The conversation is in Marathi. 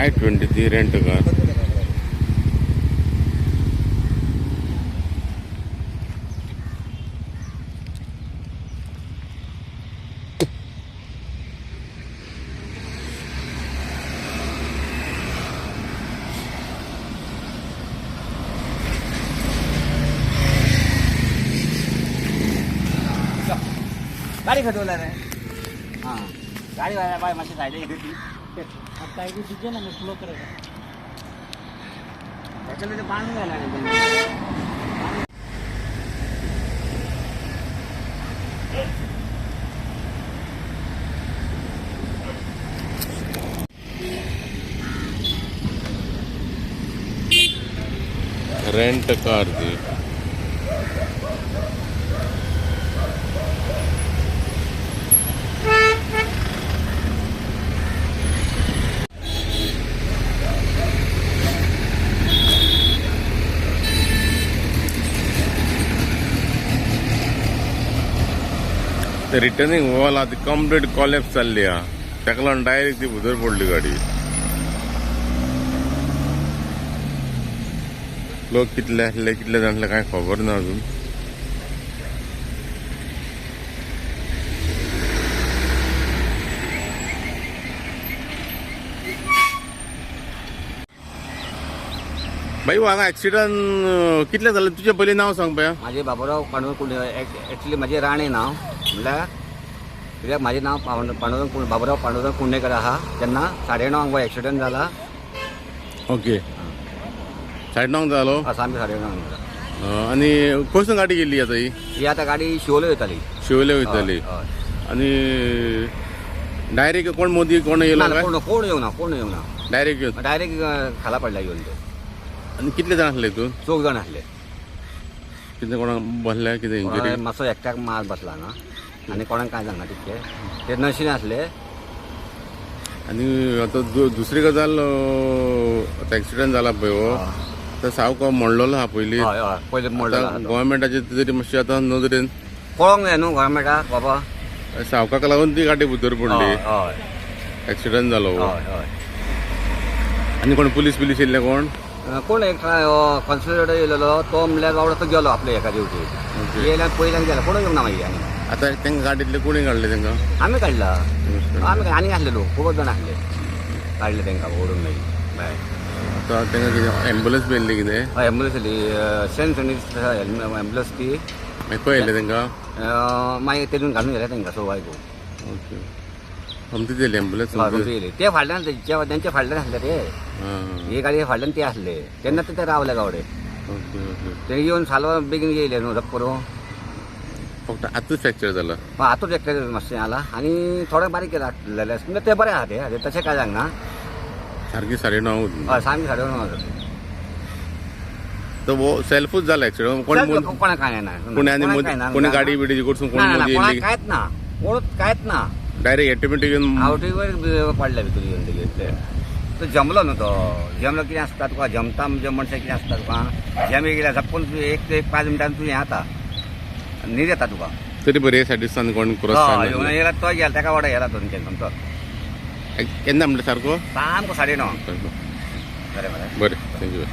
I-23 rent car. गाडी खटवला रे. हां गाडी बाय माझी साईड आहे ती. आता एक दिजे ना मी फ्लो करायचा. त्याच्यामध्ये ते बांधून घ्यायला नाही. रेंट कार दी. रिटर्निंग वॉल आती कंप्लीट कॉलेप्स जाल्ली हा. ताका लागून डायरेक्ट ती भितर पडली गाडी. लोक कितले आसले कितले जाणले काय खबर ना अजून. भाई हांगा ऍक्सिडंट कितले जाले तुझे पयलीं नांव सांग पया. माझे बाबूराव पांडुरंग कुंडे. एक्चुअली माझे राणे नाव म्हणल्यार कित्याक माझे नाव पांडुरंग बाबूराव पांडुरंग कुंडेकर आहा. तेन्ना 9:30 एक्सिडंट जाला. ओके 9:30 जालो. सामके 9:30 आणि खंयसून गाडी गेल्ली आता ही आता गाडी शिवोले वयताली. शिवले वयताली. आणि डायरेक्ट कोण मोदी कोण येयलो काय. कोण येवना डायरेक्ट खाला पडला येवन तो. आणि कितले जाण आसले तू. 4 जाण आसले. कितें कोणाक बसल्या कितें इंजरी. मातसो एकट्याक मार बसला ना आनी कोणाक कांय जावना तितके. ते नशीन आसले. आणि आता दुसरी गजाल आता ऍक्सिडंट जाला पळय हो तर सावको म्हणलेलो हा पयलीं. पयलीं म्हणलेलो. गव्हर्मेंटाचे तरी मातशें आतां नदरेन पळोवंक जाय न्हू गव्हर्मेंटाक बाबा. सावकाक लागून ती गाडी भितर पडली. ऍक्सिडंट जालो. आनी कोण पुलीस येयल्ले कोण एक कॉन्सल्टेट येयलेलो तो म्हणल्यार बाबडो तो गेलो आपल्या एका ड्युटीक. येयल्यार पयल्यान गेला कोण येवंक ना मागीर. आनी आता तांकां गाडयेंतले कोणी काडले तांकां. आमी काडला. आनी आसले लोक खूब जाण आसले. काडले तांकां ओडून मागीर भायर. आता तांकां कितें एम्बुलन्स मेळ्ळी कितें. एम्बुलन्स येयली. सेंट एम्बुलन्स ती मागीर खंय येयले तांकां. मागीर तेतून घालून गेले तांकां सवायको. ओके आमची दिली एम्बुलन्स. येयली ते फाटल्यान तेंचे फाटल्यान आसले ते. ही गाडी फाटल्यान ते आसले तेन्ना ते रावले गावडे. ते येवन सालवा बेगीन येयले न्हू धक्को. फक्त आतांच फ्रॅक्चर जाला. आतांच एकटे मातशें जाला आनी थोडे बारीक केला जाल्यार ते बरे आहा ते तशें कांय जायना. सारकी 9:30. हय सामकी 9:30. तो वो सेल्फूच जाला ऍक्सिडंट. कोणाक कांय ना. कोणी गाडी बिडी कडसून कोण मोदी येयली कांयच ना. कोणूच कांयच ना. डायरेक्ट ऑटोमॅटिक येवन आवटीवर पडले भितर येवन तेगे. तो जमलो न्हू तो. जमलो कितें आसता तुका जमता म्हणजे मनशाक कितें आसता तुका. जमी गेल्यार झपकून एक ते 5 मिनटान तूं हें जाता न्हीद येता तुका. तरी बरे सायडीसान कोण क्रॉस येयला तो गेला ताका वाडा येला तो केन्ना केन्ना म्हणटा सारको. सामको 9:30. बरें बरें थँक्यू.